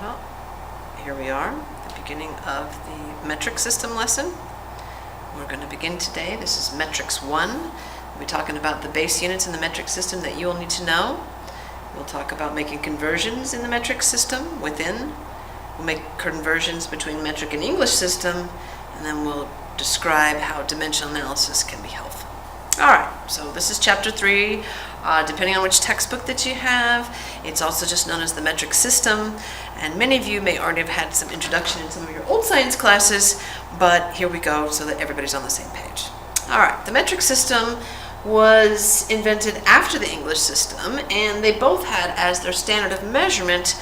Well, here we are, the beginning of the metric system lesson. We're going to begin today. This is Metrics I. We'll be talking about the base units in the metric system that you will need to know. We'll talk about making conversions in the metric system within. We'll make conversions between metric and English system, and then we'll describe how dimensional analysis can be helpful. All right, so this is chapter 3. Depending on which textbook that you have, it's also just known as the metric system. And many of you may already have had some introduction in some of your old science classes, but here we go so that everybody's on the same page. All right, the metric system was invented after the English system, and they both had as their standard of measurement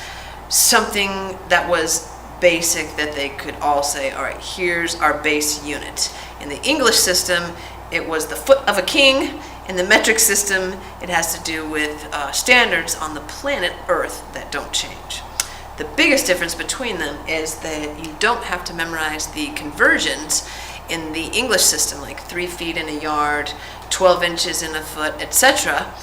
something that was basic that they could all say, all right, here's our base unit. In the English system, it was the foot of a king. In the metric system, it has to do with standards on the planet Earth that don't change. The biggest difference between them is that you don't have to memorize the conversions in the English system, like 3 feet in a yard, 12 inches in a foot, etc.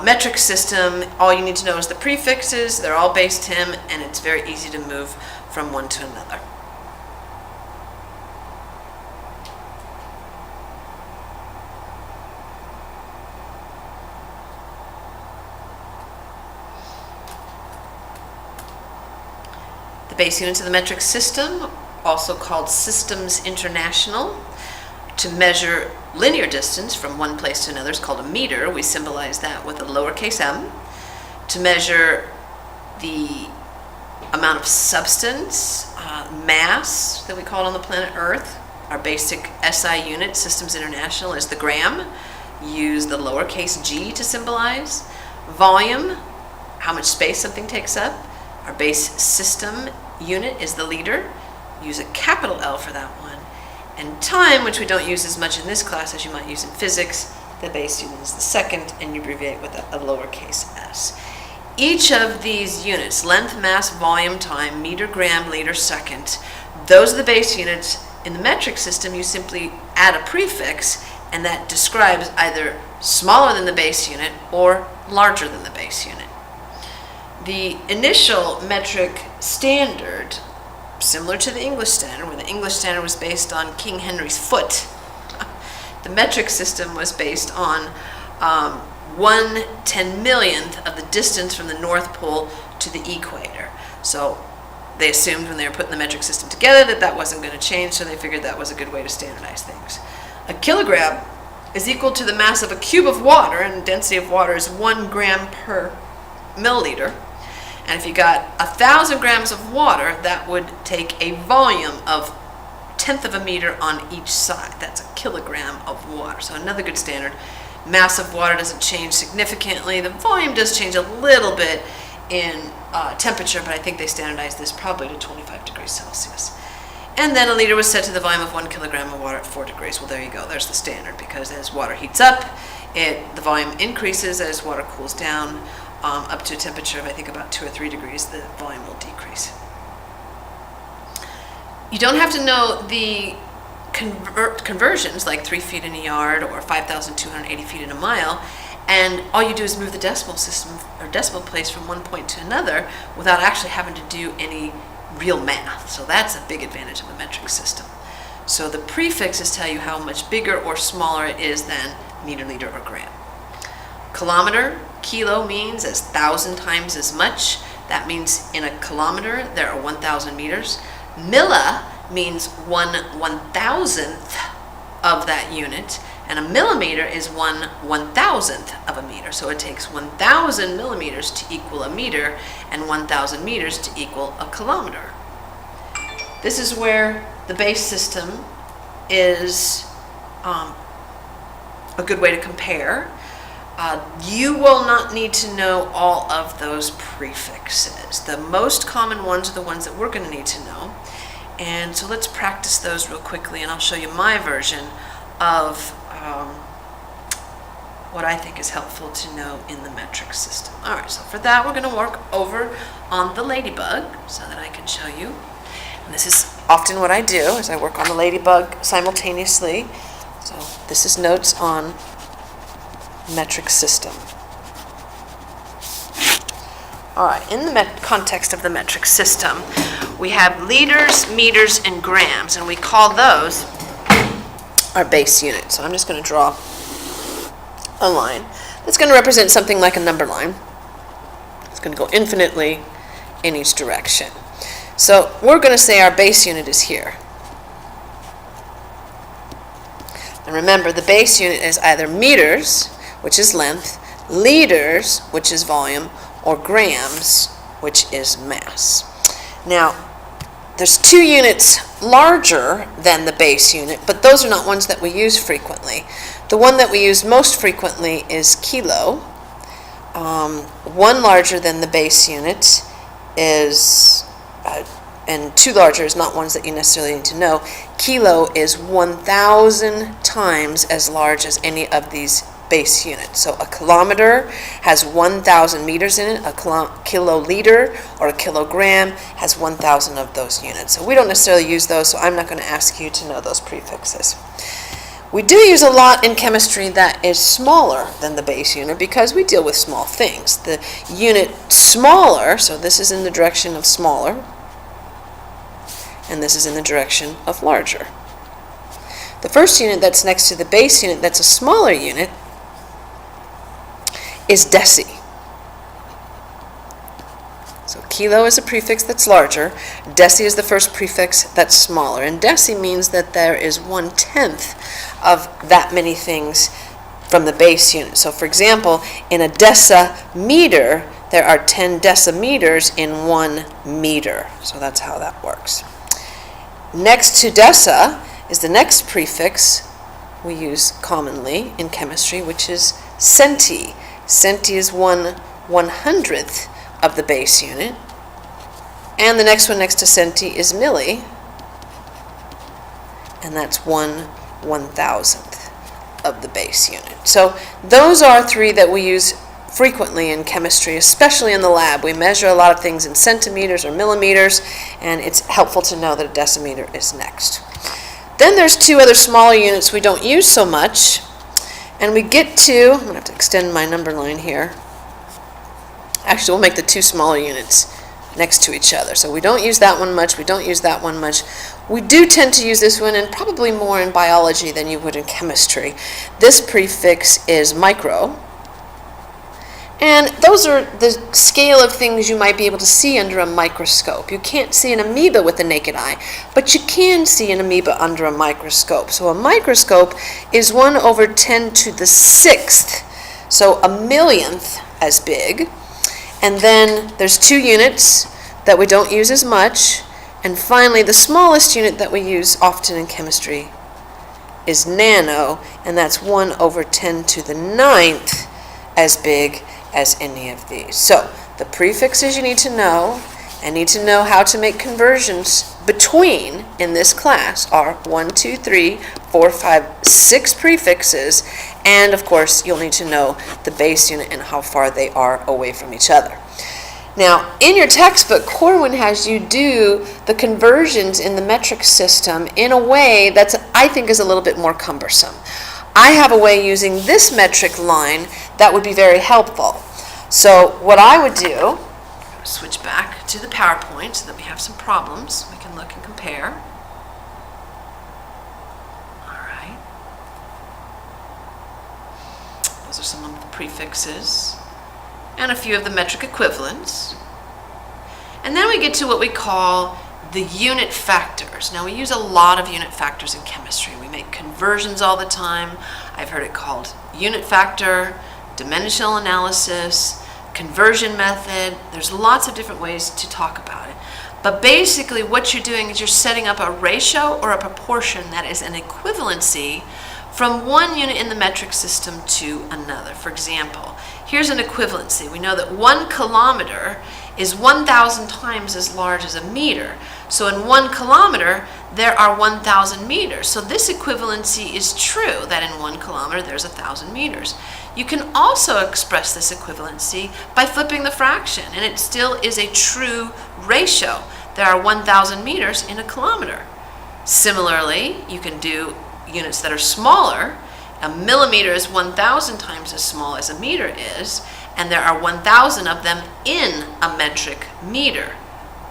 Metric system, all you need to know is the prefixes. They're all base 10, and it's very easy to move from one to another. The base units of the metric system, also called systems international. To measure linear distance from one place to another is called a meter. We symbolize that with a lowercase m. To measure the amount of substance, mass that we call it on the planet Earth, our basic SI unit, Systems International, is the gram. Use the lowercase g to symbolize. Volume, how much space something takes up. Our base system unit is the liter. Use a capital L for that one. And time, which we don't use as much in this class as you might use in physics, the base unit is the second, and you abbreviate with a lowercase s. Each of these units, length, mass, volume, time, meter, gram, liter, second, those are the base units. In the metric system, you simply add a prefix, and that describes either smaller than the base unit or larger than the base unit. The initial metric standard, similar to the English standard, where the English standard was based on King Henry's foot, the metric system was based on 1/10,000,000th of the distance from the North Pole to the equator. So they assumed when they were putting the metric system together that that wasn't going to change, so they figured that was a good way to standardize things. A kilogram is equal to the mass of a cube of water, and the density of water is 1 gram per milliliter. And if you got 1,000 grams of water, that would take a volume of 1/10 of a meter on each side. That's a kilogram of water. So another good standard. Mass of water doesn't change significantly. The volume does change a little bit in temperature, but I think they standardized this probably to 25 degrees Celsius. And then a liter was set to the volume of 1 kilogram of water at 4 degrees. Well, there you go. There's the standard, because as water heats up, the volume increases. As water cools down, up to a temperature of, I think, about 2 or 3 degrees, the volume will decrease. You don't have to know the conversions, like 3 feet in a yard or 5,280 feet in a mile, and all you do is move the decimal system or decimal place from one point to another without actually having to do any real math. So that's a big advantage of a metric system. So the prefixes tell you how much bigger or smaller it is than meter, liter, or gram. Kilometer, kilo means as 1,000 times as much. That means in a kilometer there are 1,000 meters. Milli means 1/1000th of that unit, and a millimeter is 1/1000th of a meter. So it takes 1,000 millimeters to equal a meter, and 1,000 meters to equal a kilometer. This is where the base system is a good way to compare. You will not need to know all of those prefixes. The most common ones are the ones that we're going to need to know. And so let's practice those real quickly, and I'll show you my version of what I think is helpful to know in the metric system. All right, so for that, we're going to work over on the ladybug so that I can show you. And this is often what I do, is I work on the ladybug simultaneously. So this is notes on metric system. All right, in the context of the metric system, we have liters, meters, and grams, and we call those our base units. So I'm just going to draw a line that's going to represent something like a number line. It's going to go infinitely in each direction. So we're going to say our base unit is here. And remember, the base unit is either meters, which is length, liters, which is volume, or grams, which is mass. Now, there's two units larger than the base unit, but those are not ones that we use frequently. The one that we use most frequently is kilo. One larger than the base unit is, and two larger is not ones that you necessarily need to know. Kilo is 1,000 times as large as any of these base units. So a kilometer has 1,000 meters in it. A kiloliter or a kilogram has 1,000 of those units. So we don't necessarily use those, so I'm not going to ask you to know those prefixes. We do use a lot in chemistry that is smaller than the base unit because we deal with small things. The unit smaller, so this is in the direction of smaller, and this is in the direction of larger. The first unit that's next to the base unit that's a smaller unit is deci. So kilo is a prefix that's larger. Deci is the first prefix that's smaller. And deci means that there is 1/10 of that many things from the base unit. So for example, in a decimeter, there are 10 decimeters in 1 meter. So that's how that works. Next to deca is the next prefix we use commonly in chemistry, which is centi. Centi is 1/100th of the base unit. And the next one next to centi is milli, and that's 1/1000th of the base unit. So those are three that we use frequently in chemistry, especially in the lab. We measure a lot of things in centimeters or millimeters, and it's helpful to know that a decimeter is next. Then there's two other smaller units we don't use so much, and we get to, I'm going to have to extend my number line here. Actually, we'll make the two smaller units next to each other. So we don't use that one much, we don't use that one much. We do tend to use this one, and probably more in biology than you would in chemistry. This prefix is micro. And those are the scale of things you might be able to see under a microscope. You can't see an amoeba with the naked eye, but you can see an amoeba under a microscope. So a microscope is 1/10 to the 6th, so a millionth as big. And then there's two units that we don't use as much. And finally, the smallest unit that we use often in chemistry is nano, and that's 1/10 to the 9th as big as any of these. So the prefixes you need to know and need to know how to make conversions between in this class are 1, 2, 3, 4, 5, 6 prefixes, and of course you'll need to know the base unit and how far they are away from each other. Now, in your textbook, Corwin has you do the conversions in the metric system in a way that's, I think, is a little bit more cumbersome. I have a way using this metric line that would be very helpful. So what I would do, switch back to the PowerPoint so that we have some problems. We can look and compare. All right. Those are some of the prefixes and a few of the metric equivalents. And then we get to what we call the unit factors. Now, we use a lot of unit factors in chemistry. We make conversions all the time. I've heard it called unit factor, dimensional analysis, conversion method. There's lots of different ways to talk about it. But basically what you're doing is you're setting up a ratio or a proportion that is an equivalency from one unit in the metric system to another. For example, here's an equivalency. We know that 1 kilometer is 1,000 times as large as a meter. So in 1 kilometer, there are 1,000 meters. So this equivalency is true, that in 1 kilometer there's 1,000 meters. You can also express this equivalency by flipping the fraction, and it still is a true ratio. There are 1,000 meters in a kilometer. Similarly, you can do units that are smaller. A millimeter is 1,000 times as small as a meter is, and there are 1,000 of them in a metric meter.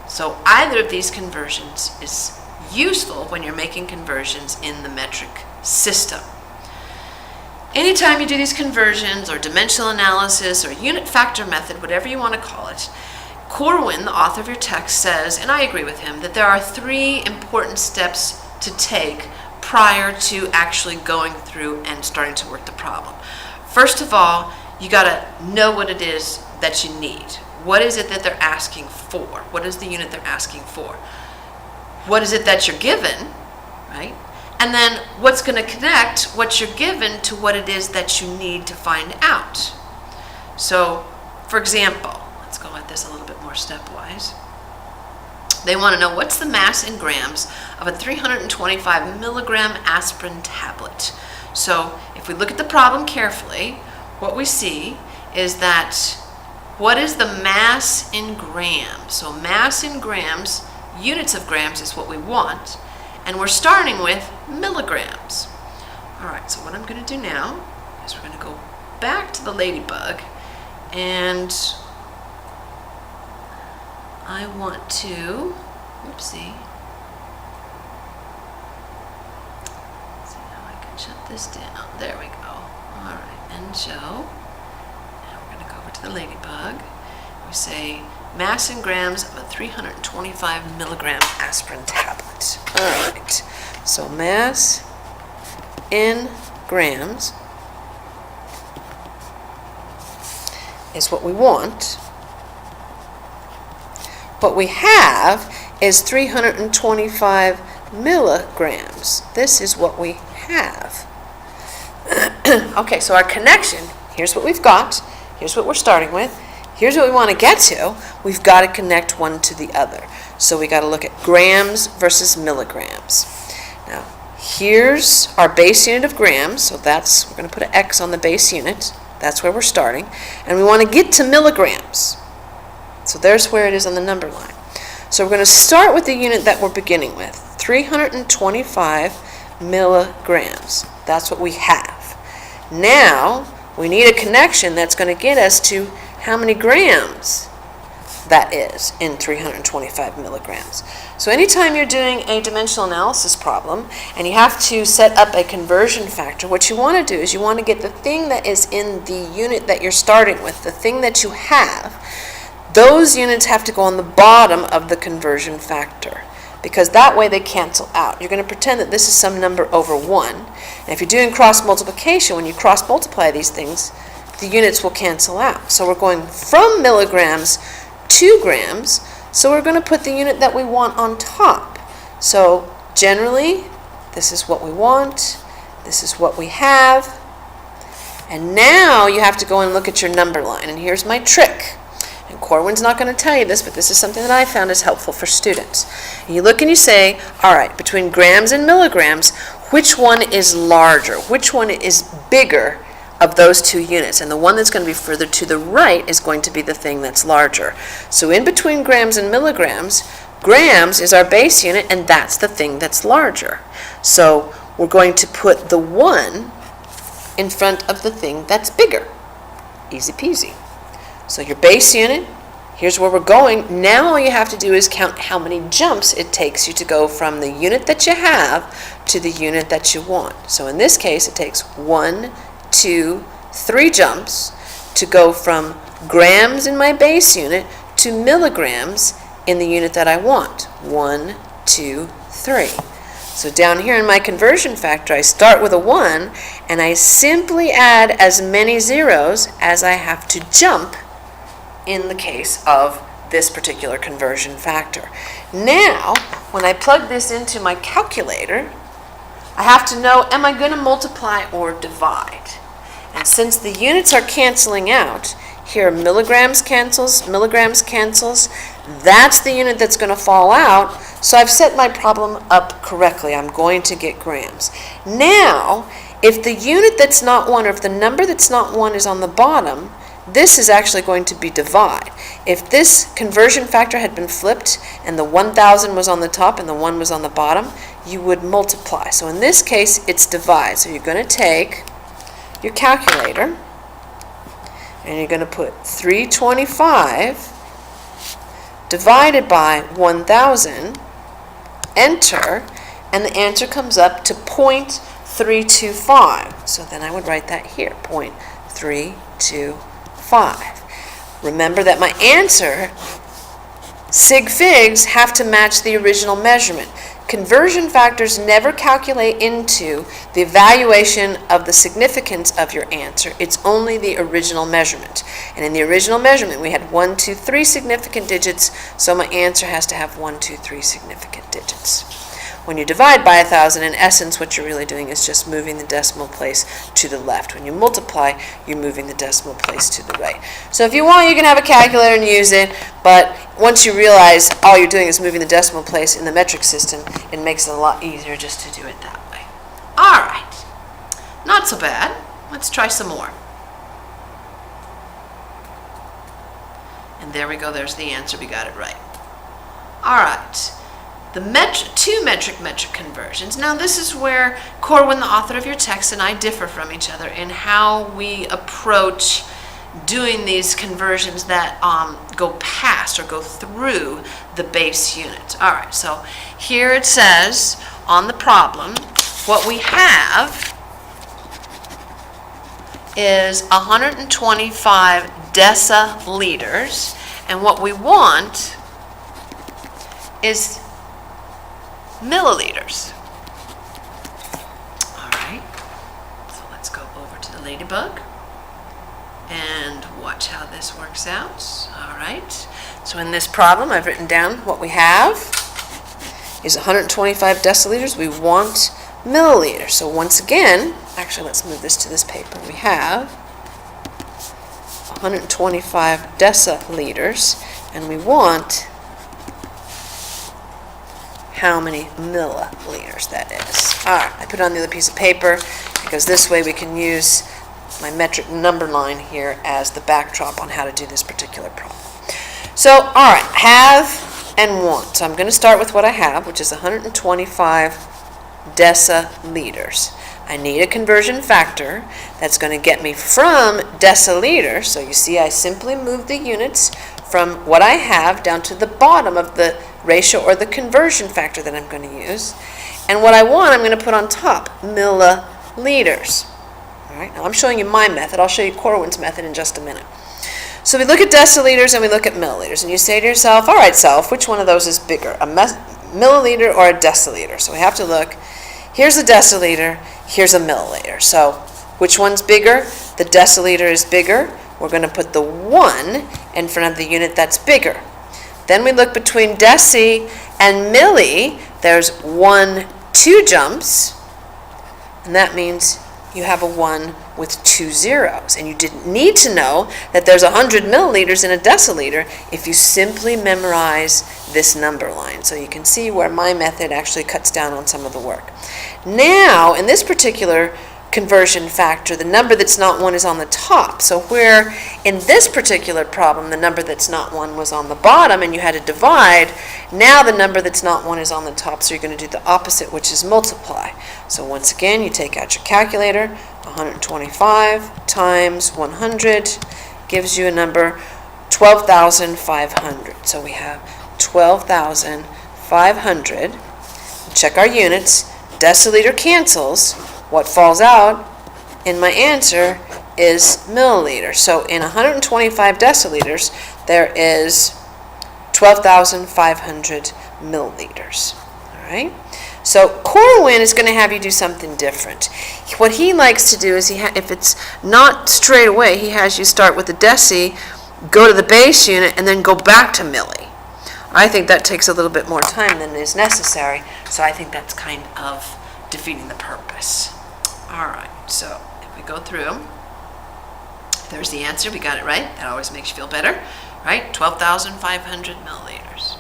So either of these conversions is useful when you're making conversions in the metric system. Anytime you do these conversions or dimensional analysis or unit factor method, whatever you want to call it, Corwin, the author of your text, says, and I agree with him, that there are 3 important steps to take prior to actually going through and starting to work the problem. First of all, you got to know what it is that you need. What is it that they're asking for? What is the unit they're asking for? What is it that you're given, right? And then what's going to connect what you're given to what it is that you need to find out. So, for example, let's go at this a little bit more stepwise. They want to know what's the mass in grams of a 325 milligram aspirin tablet. So if we look at the problem carefully, what we see is that what is the mass in grams? So mass in grams, units of grams is what we want, and we're starting with milligrams. All right, so what I'm going to do now is we're going to go back to the ladybug, and I want to, oopsie, let's see how I can shut this down. There we go. All right, and show. Now we're going to go over to the ladybug. We say mass in grams of a 325 milligram aspirin tablet. All right, so mass in grams is what we want. What we have is 325 milligrams. This is what we have. Okay, so our connection, here's what we've got. Here's what we're starting with. Here's what we want to get to. We've got to connect one to the other. So we got to look at grams versus milligrams. Now, here's our base unit of grams. So we're going to put an X on the base unit. That's where we're starting. And we want to get to milligrams. So there's where it is on the number line. So we're going to start with the unit that we're beginning with, 325 milligrams. That's what we have. Now, we need a connection that's going to get us to how many grams that is in 325 milligrams. So anytime you're doing a dimensional analysis problem and you have to set up a conversion factor, what you want to do is you want to get the thing that is in the unit that you're starting with, the thing that you have. Those units have to go on the bottom of the conversion factor, because that way they cancel out. You're going to pretend that this is some number over 1. And if you're doing cross multiplication, when you cross multiply these things, the units will cancel out. So we're going from milligrams to grams, so we're going to put the unit that we want on top. So generally, this is what we want, this is what we have, and now you have to go and look at your number line. And here's my trick. And Corwin's not going to tell you this, but this is something that I found is helpful for students. And you look and you say, all right, between grams and milligrams, which one is larger? Which one is bigger of those two units? And the one that's going to be further to the right is going to be the thing that's larger. So in between grams and milligrams, grams is our base unit, and that's the thing that's larger. So we're going to put the 1 in front of the thing that's bigger. Easy peasy. So your base unit, here's where we're going. Now all you have to do is count how many jumps it takes you to go from the unit that you have to the unit that you want. So in this case, it takes 1, 2, 3 jumps to go from grams in my base unit to milligrams in the unit that I want. 1, 2, 3. So down here in my conversion factor, I start with a 1, and I simply add as many zeros as I have to jump in the case of this particular conversion factor. Now, when I plug this into my calculator, I have to know, am I going to multiply or divide? And since the units are canceling out, here milligrams cancels, that's the unit that's going to fall out, so I've set my problem up correctly. I'm going to get grams. Now, if the unit that's not 1, or if the number that's not 1 is on the bottom, this is actually going to be divide. If this conversion factor had been flipped and the 1,000 was on the top and the 1 was on the bottom, you would multiply. So in this case, it's divide. So you're going to take your calculator and you're going to put 325 divided by 1,000, enter, and the answer comes up to 0.325. So then I would write that here, 0.325. Remember that my answer, sig figs, have to match the original measurement. Conversion factors never calculate into the evaluation of the significance of your answer. It's only the original measurement. And in the original measurement, we had 1, 2, 3 significant digits, so my answer has to have 1, 2, 3 significant digits. When you divide by 1,000, in essence, what you're really doing is just moving the decimal place to the left. When you multiply, you're moving the decimal place to the right. So if you want, you can have a calculator and use it, but once you realize all you're doing is moving the decimal place in the metric system, it makes it a lot easier just to do it that way. All right, not so bad. Let's try some more. And there we go, there's the answer, we got it right. All right. The two metric conversions. Now this is where Corwin, the author of your text, and I differ from each other in how we approach doing these conversions that go past or go through the base unit. All right, so here it says on the problem, what we have is 125 deciliters, and what we want is milliliters. All right, so let's go over to the ladybug and watch how this works out. All right, so in this problem, I've written down what we have is 125 deciliters. We want milliliters. So once again, actually, let's move this to this paper. We have 125 deciliters, and we want how many milliliters that is. All right, I put it on the other piece of paper because this way we can use my metric number line here as the backdrop on how to do this particular problem. So, all right, have and want. So I'm going to start with what I have, which is 125 deciliters. I need a conversion factor that's going to get me from deciliter. So you see I simply move the units from what I have down to the bottom of the ratio or the conversion factor that I'm going to use. And what I want, I'm going to put on top, milliliters. All right, now I'm showing you my method. I'll show you Corwin's method in just a minute. So we look at deciliters and we look at milliliters. And you say to yourself, all right, self, which one of those is bigger, a milliliter or a deciliter? So we have to look. Here's a deciliter, here's a milliliter. So which one's bigger? The deciliter is bigger. We're going to put the 1 in front of the unit that's bigger. Then we look between deci and milli. There's 1, 2 jumps, and that means you have a 1 with 2 zeros. And you didn't need to know that there's 100 milliliters in a deciliter if you simply memorize this number line. So you can see where my method actually cuts down on some of the work. Now, in this particular conversion factor, the number that's not 1 is on the top. So where in this particular problem the number that's not 1 was on the bottom and you had to divide, now the number that's not 1 is on the top, so you're going to do the opposite, which is multiply. So once again, you take out your calculator. 125 times 100 gives you a number 12,500. So we have 12,500. Check our units. Deciliter cancels. What falls out in my answer is milliliter. So in 125 deciliters, there is 12,500 milliliters. All right? So Corwin is going to have you do something different. What he likes to do is, if it's not straight away, he has you start with the deci, go to the base unit, and then go back to milli. I think that takes a little bit more time than is necessary, so I think that's kind of defeating the purpose. All right, so if we go through, there's the answer. We got it right. That always makes you feel better, right? 12,500 milliliters.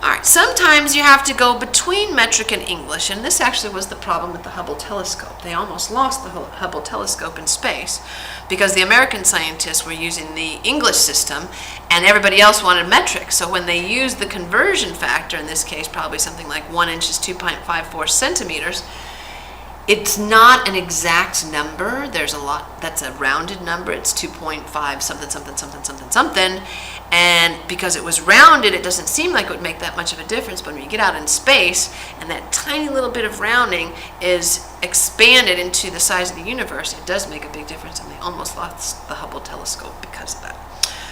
All right, sometimes you have to go between metric and English, and this actually was the problem with the Hubble telescope. They almost lost the Hubble telescope in space because the American scientists were using the English system and everybody else wanted metric. So when they used the conversion factor, in this case probably something like 1 inch is 2.54 centimeters, It's not an exact number. There's a lot, that's a rounded number. It's 2.5 something, something, something, something, something. And because it was rounded, it doesn't seem like it would make that much of a difference. But when you get out in space and that tiny little bit of rounding is expanded into the size of the universe, it does make a big difference. And they almost lost the Hubble telescope because of that.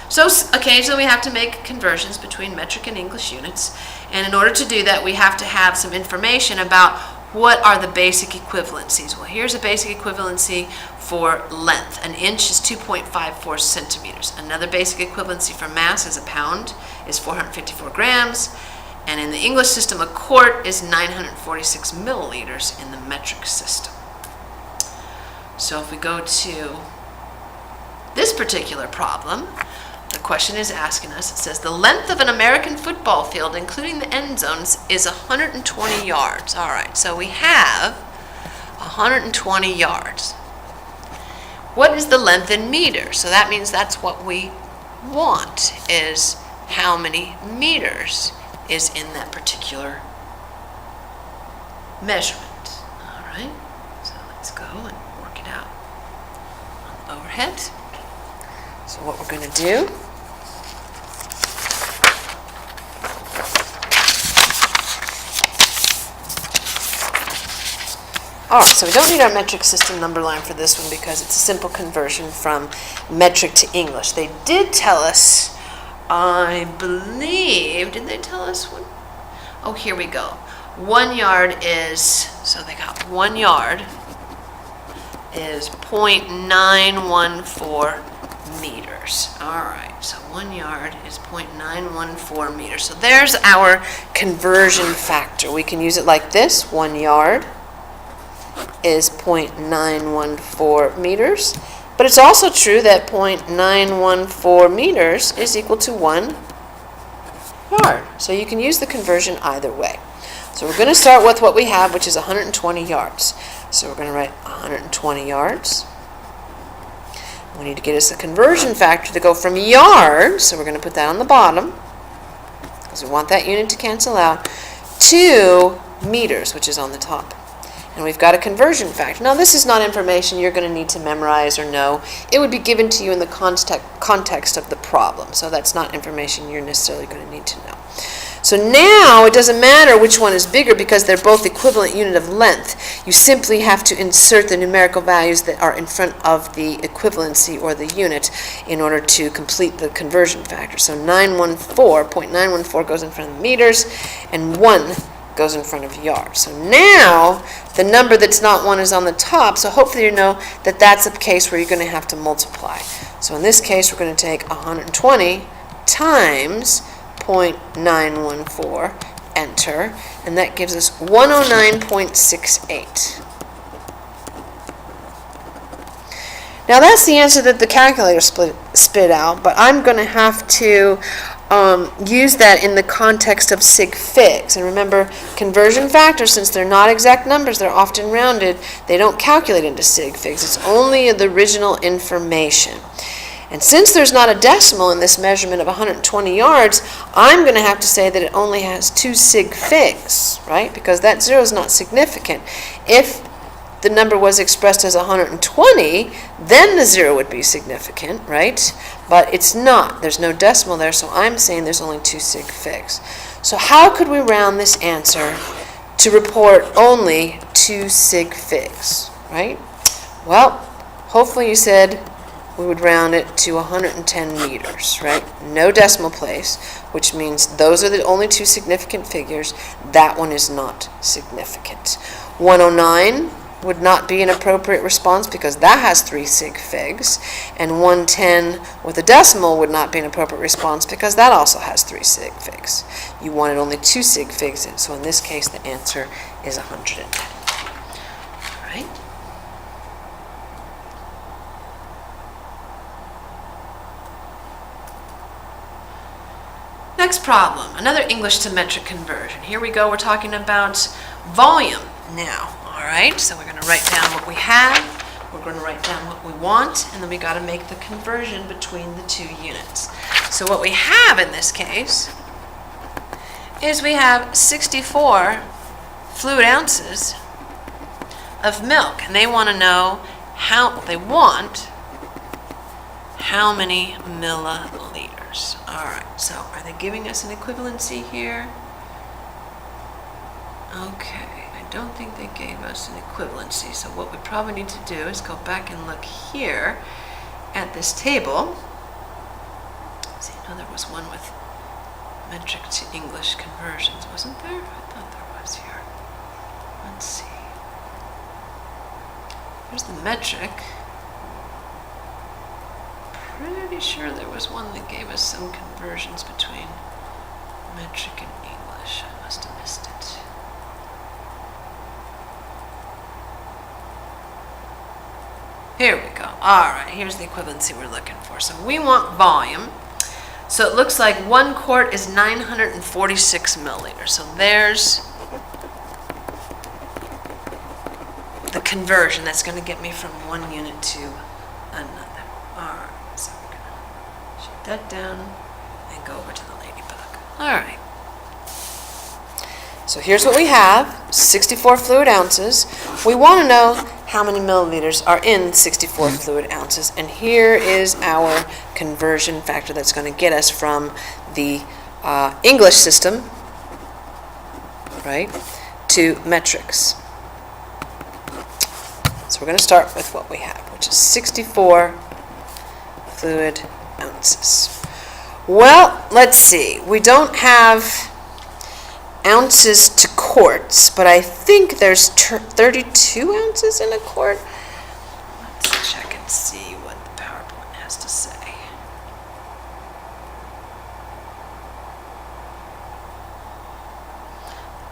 So occasionally we have to make conversions between metric and English units. And in order to do that, we have to have some information about what are the basic equivalencies. Well, here's a basic equivalency for length. An inch is 2.54 centimeters. Another basic equivalency for mass is a pound, is 454 grams. And in the English system, a quart is 946 milliliters in the metric system. So if we go to this particular problem, the question is asking us, it says the length of an American football field, including the end zones, is 120 yards. All right, so we have 120 yards. What is the length in meters? So that means that's what we want, is how many meters is in that particular measurement. All right, so let's go and work it out on the overhead. So what we're going to do, all right, so we don't need our metric system number line for this one because it's a simple conversion from metric to English. They did tell us, I believe, did they tell us what? Oh, here we go. 1 yard is, so they got 1 yard is 0.914 meters. All right, so 1 yard is 0.914 meters. So there's our conversion factor. We can use it like this. 1 yard is 0.914 meters. But it's also true that 0.914 meters is equal to 1 yard. So you can use the conversion either way. So we're going to start with what we have, which is 120 yards. So we're going to write 120 yards. We need to get us a conversion factor to go from yards, so we're going to put that on the bottom, because we want that unit to cancel out, to meters, which is on the top. And we've got a conversion factor. Now this is not information you're going to need to memorize or know. It would be given to you in the context of the problem, so that's not information you're necessarily going to need to know. So now it doesn't matter which one is bigger because they're both equivalent unit of length. You simply have to insert the numerical values that are in front of the equivalency or the unit in order to complete the conversion factor. So 0.914 goes in front of meters and 1 goes in front of yards. So now the number that's not 1 is on the top, so hopefully you know that that's a case where you're going to have to multiply. So in this case we're going to take 120 times 0.914, enter, and that gives us 109.68. Now that's the answer that the calculator spit out, but I'm going to have to use that in the context of sig figs. And remember, conversion factors, since they're not exact numbers, they're often rounded, they don't calculate into sig figs. It's only the original information. And since there's not a decimal in this measurement of 120 yards, I'm going to have to say that it only has 2 sig figs, right? Because that 0 is not significant. If the number was expressed as 120, then the 0 would be significant, right? But it's not. There's no decimal there, so I'm saying there's only 2 sig figs. So how could we round this answer to report only 2 sig figs, right? Well, hopefully you said we would round it to 110 meters, right? No decimal place, which means those are the only 2 significant figures. That one is not significant. 109 would not be an appropriate response because that has 3 sig figs, and 110 with a decimal would not be an appropriate response because that also has 3 sig figs. You wanted only 2 sig figs, so in this case the answer is 110. All right. Next problem, another English to metric conversion. Here we go, we're talking about volume now. All right, so we're going to write down what we have, we're going to write down what we want, and then we got to make the conversion between the 2 units. So what we have in this case is we have 64 fluid ounces of milk, and they want to know how many milliliters. All right, so are they giving us an equivalency here? Okay, I don't think they gave us an equivalency, so what we probably need to do is go back and look here at this table. See, I know there was one with metric to English conversions, wasn't there? I thought there was here. Let's see. Here's the metric. Pretty sure there was one that gave us some conversions between metric and English. I must have missed it. Here we go. All right, here's the equivalency we're looking for. So we want volume. So it looks like 1 quart is 946 milliliters. So there's the conversion. That's going to get me from one unit to another. All right, so we're going to shut that down and go over to the ladybug. All right. So here's what we have, 64 fluid ounces. We want to know how many milliliters are in 64 fluid ounces, and here is our conversion factor that's going to get us from the English system, right, to metrics. So we're going to start with what we have, which is 64 fluid ounces. Well, let's see. We don't have ounces to quarts, but I think there's 32 ounces in a quart. Let's check and see what the PowerPoint has to say.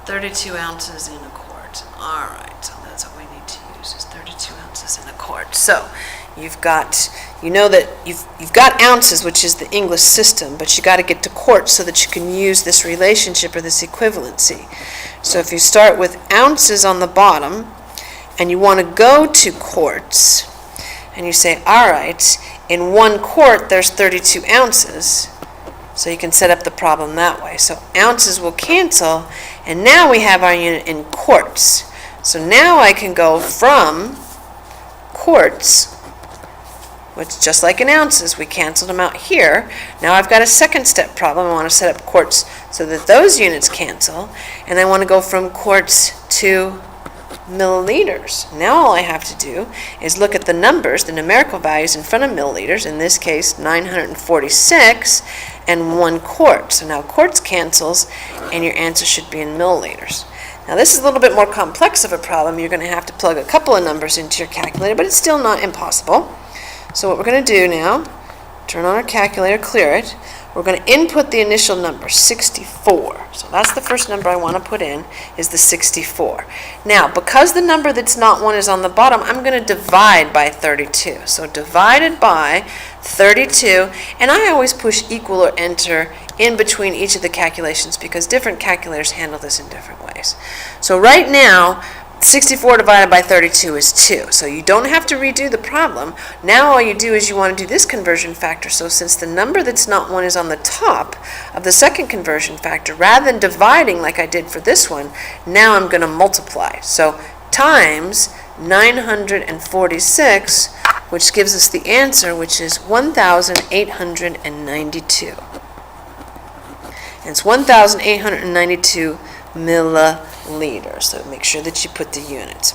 "32 ounces in a quart." All right, so that's what we need to use, is 32 ounces in a quart. So you've got, you know that you've got ounces, which is the English system, but you got to get to quarts so that you can use this relationship or this equivalency. So if you start with ounces on the bottom and you want to go to quarts, and you say, all right, in 1 quart there's 32 ounces, so you can set up the problem that way. So ounces will cancel, and now we have our unit in quarts. So now I can go from quarts, which just like in ounces, we canceled them out here. Now I've got a second step problem. I want to set up quarts so that those units cancel, and I want to go from quarts to milliliters. Now all I have to do is look at the numbers, the numerical values in front of milliliters, in this case 946 and 1 quart. So now quarts cancels, and your answer should be in milliliters. Now this is a little bit more complex of a problem. You're going to have to plug a couple of numbers into your calculator, but it's still not impossible. So what we're going to do now, turn on our calculator, clear it. We're going to input the initial number, 64. So that's the first number I want to put in, is the 64. Now, because the number that's not 1 is on the bottom, I'm going to divide by 32. So divided by 32, and I always push equal or enter in between each of the calculations because different calculators handle this in different ways. So right now, 64 divided by 32 is 2. So you don't have to redo the problem. Now all you do is you want to do this conversion factor. So since the number that's not 1 is on the top of the second conversion factor, rather than dividing like I did for this one, now I'm going to multiply. So times 946, which gives us the answer, which is 1,892. And it's 1,892 milliliters. So make sure that you put the units.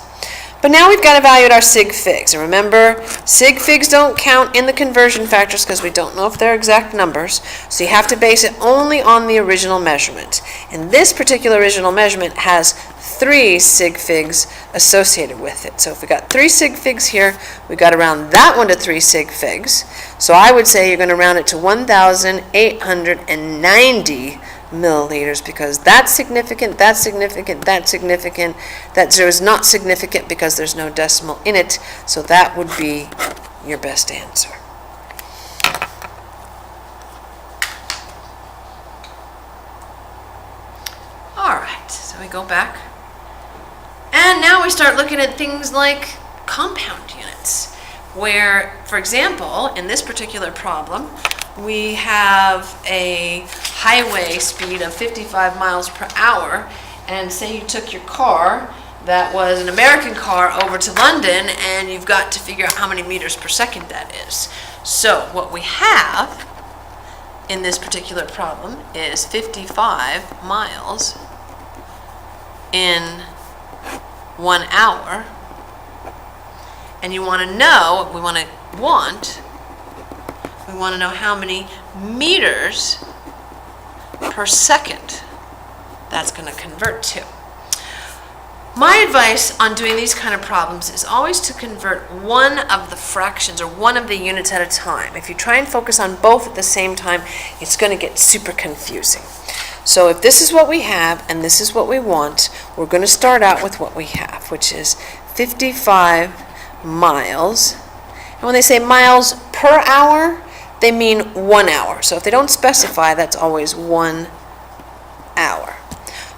But now we've got to evaluate our sig figs. And remember, sig figs don't count in the conversion factors because we don't know if they're exact numbers. So you have to base it only on the original measurement. And this particular original measurement has 3 sig figs associated with it. So if we got 3 sig figs here, we've got to round that one to 3 sig figs. So I would say you're going to round it to 1,890 milliliters because that's significant, that's significant, that's significant. That 0 is not significant because there's no decimal in it. So that would be your best answer. All right, so we go back. And now we start looking at things like compound units, where, for example, in this particular problem, we have a highway speed of 55 miles per hour, and say you took your car that was an American car over to London, and you've got to figure out how many meters per second that is. So what we have in this particular problem is 55 miles in 1 hour, and you want to know, we want to know how many meters per second that's going to convert to. My advice on doing these kind of problems is always to convert one of the fractions or one of the units at a time. If you try and focus on both at the same time, it's going to get super confusing. So if this is what we have and this is what we want, we're going to start out with what we have, which is 55 miles. And when they say miles per hour, they mean 1 hour. So if they don't specify, that's always 1 hour.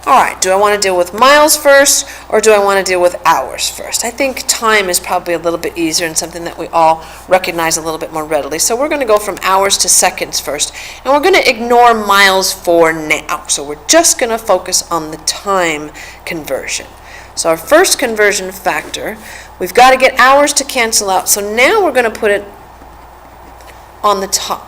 All right, do I want to deal with miles first, or do I want to deal with hours first? I think time is probably a little bit easier and something that we all recognize a little bit more readily. So we're going to go from hours to seconds first, and we're going to ignore miles for now. So we're just going to focus on the time conversion. So our first conversion factor, we've got to get hours to cancel out. So now we're going to put it on the top.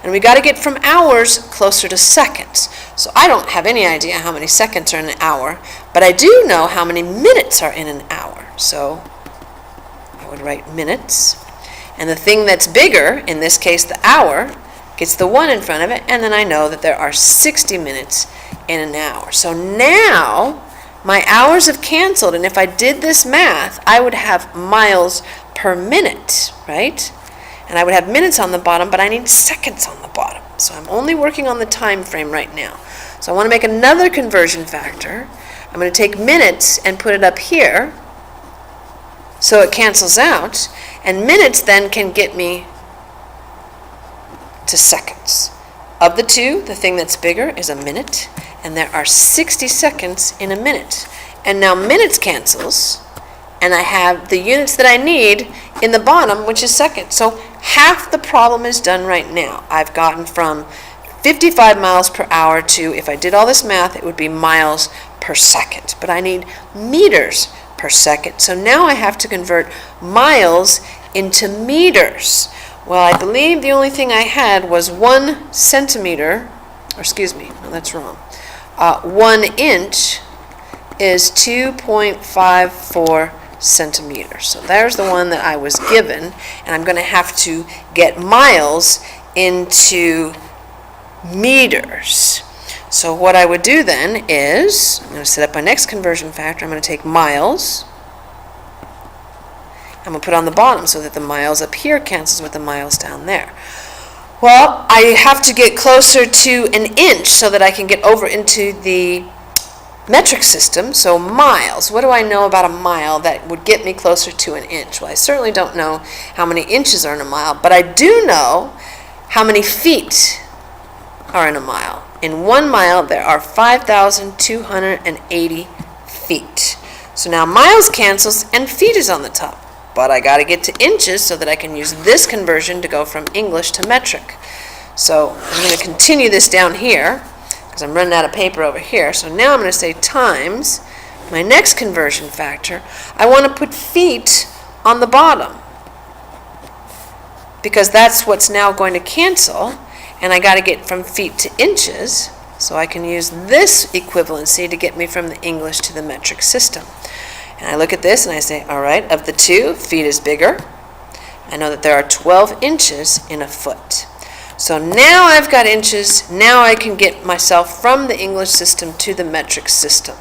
And we got to get from hours closer to seconds. So I don't have any idea how many seconds are in an hour, but I do know how many minutes are in an hour. So I would write minutes. And the thing that's bigger, in this case the hour, gets the 1 in front of it, and then I know that there are 60 minutes in an hour. So now my hours have canceled, and if I did this math, I would have miles per minute, right? And I would have minutes on the bottom, but I need seconds on the bottom. So I'm only working on the time frame right now. So I want to make another conversion factor. I'm going to take minutes and put it up here so it cancels out. And minutes then can get me to seconds. Of the two, the thing that's bigger is a minute, and there are 60 seconds in a minute. And now minutes cancels, and I have the units that I need in the bottom, which is seconds. So half the problem is done right now. I've gotten from 55 miles per hour to, if I did all this math, it would be miles per second. But I need meters per second. So now I have to convert miles into meters. Well, I believe the only thing I had was 1 centimeter, or excuse me, no, that's wrong. 1 inch is 2.54 centimeters. So there's the one that I was given, and I'm going to have to get miles into meters. So what I would do then is, I'm going to set up my next conversion factor. I'm going to take miles. I'm going to put on the bottom so that the miles up here cancels with the miles down there. Well, I have to get closer to an inch so that I can get over into the metric system. So miles, what do I know about a mile that would get me closer to an inch? Well, I certainly don't know how many inches are in a mile, but I do know how many feet are in a mile. In 1 mile, there are 5,280 feet. So now miles cancels and feet is on the top. But I got to get to inches so that I can use this conversion to go from English to metric. So I'm going to continue this down here because I'm running out of paper over here. So now I'm going to say times my next conversion factor. I want to put feet on the bottom because that's what's now going to cancel, and I got to get from feet to inches, so I can use this equivalency to get me from the English to the metric system. And I look at this and I say, all right, of the two, feet is bigger. I know that there are 12 inches in a foot. So now I've got inches. Now I can get myself from the English system to the metric system.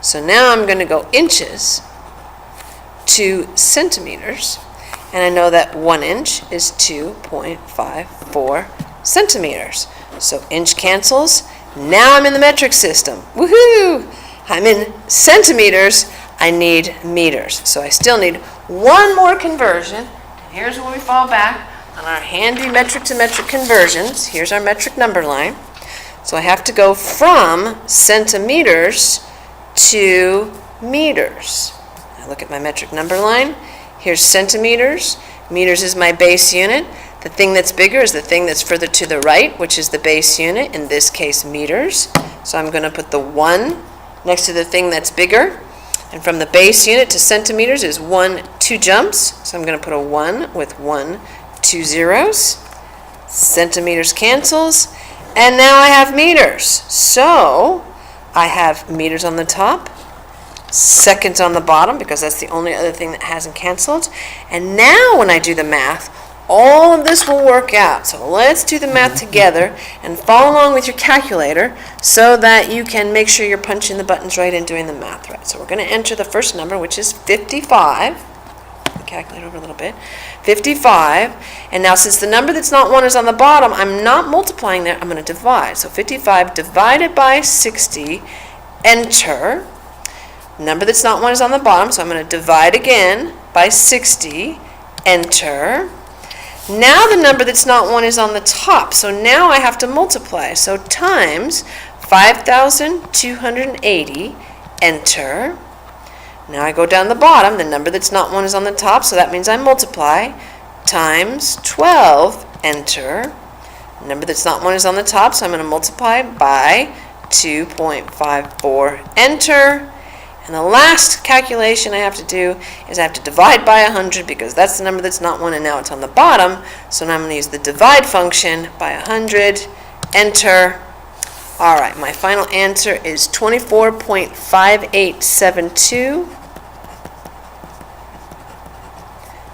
So now I'm going to go inches to centimeters. And I know that 1 inch is 2.54 centimeters. So inch cancels. Now I'm in the metric system. Woohoo! I'm in centimeters. I need meters. So I still need one more conversion. Here's where we fall back on our handy metric to metric conversions. Here's our metric number line. So I have to go from centimeters to meters. I look at my metric number line. Here's centimeters. Meters is my base unit. The thing that's bigger is the thing that's further to the right, which is the base unit, in this case meters. So I'm going to put the 1 next to the thing that's bigger. And from the base unit to centimeters is 1, 2 jumps. So I'm going to put a 1 with 1, 2 zeros. Centimeters cancels. And now I have meters. So I have meters on the top, seconds on the bottom, because that's the only other thing that hasn't canceled. And now when I do the math, all of this will work out. So let's do the math together and follow along with your calculator so that you can make sure you're punching the buttons right and doing the math right. So we're going to enter the first number, which is 55. Calculate over a little bit. 55. And now since the number that's not 1 is on the bottom, I'm not multiplying there. I'm going to divide. So 55 divided by 60, enter. Number that's not 1 is on the bottom, so I'm going to divide again by 60, enter. Now the number that's not 1 is on the top, so now I have to multiply. So times 5,280, enter. Now I go down the bottom, the number that's not 1 is on the top, so that means I multiply, times 12, enter. The number that's not 1 is on the top, so I'm going to multiply by 2.54, enter. And the last calculation I have to do is I have to divide by 100 because that's the number that's not 1 and now it's on the bottom. So now I'm going to use the divide function by 100, enter. All right, my final answer is 24.5872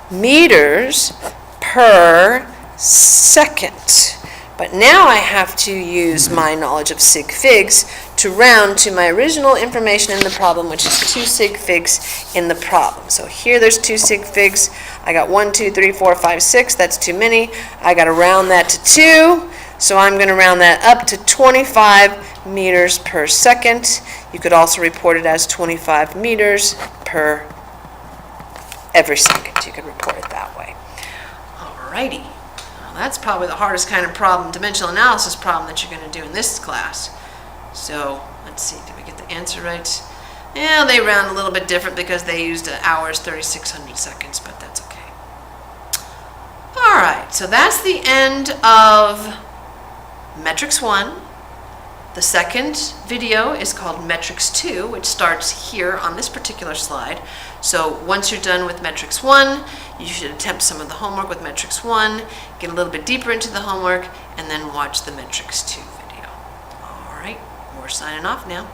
meters per second. But now I have to use my knowledge of sig figs to round to my original information in the problem, which is 2 sig figs in the problem. So here there's 2 sig figs. I got 1, 2, 3, 4, 5, 6. That's too many. I got to round that to 2. So I'm going to round that up to 25 meters per second. You could also report it as 25 meters per every second. You could report it that way. Alrighty. That's probably the hardest kind of problem, dimensional analysis problem, that you're going to do in this class. So let's see, did we get the answer right? Yeah, they round a little bit different because they used hours, 3,600 seconds, but that's okay. All right, so that's the end of Metrics 1. The second video is called Metrics 2, which starts here on this particular slide. So once you're done with Metrics 1, you should attempt some of the homework with Metrics 1, get a little bit deeper into the homework, and then watch the Metrics 2 video. All right, we're signing off now.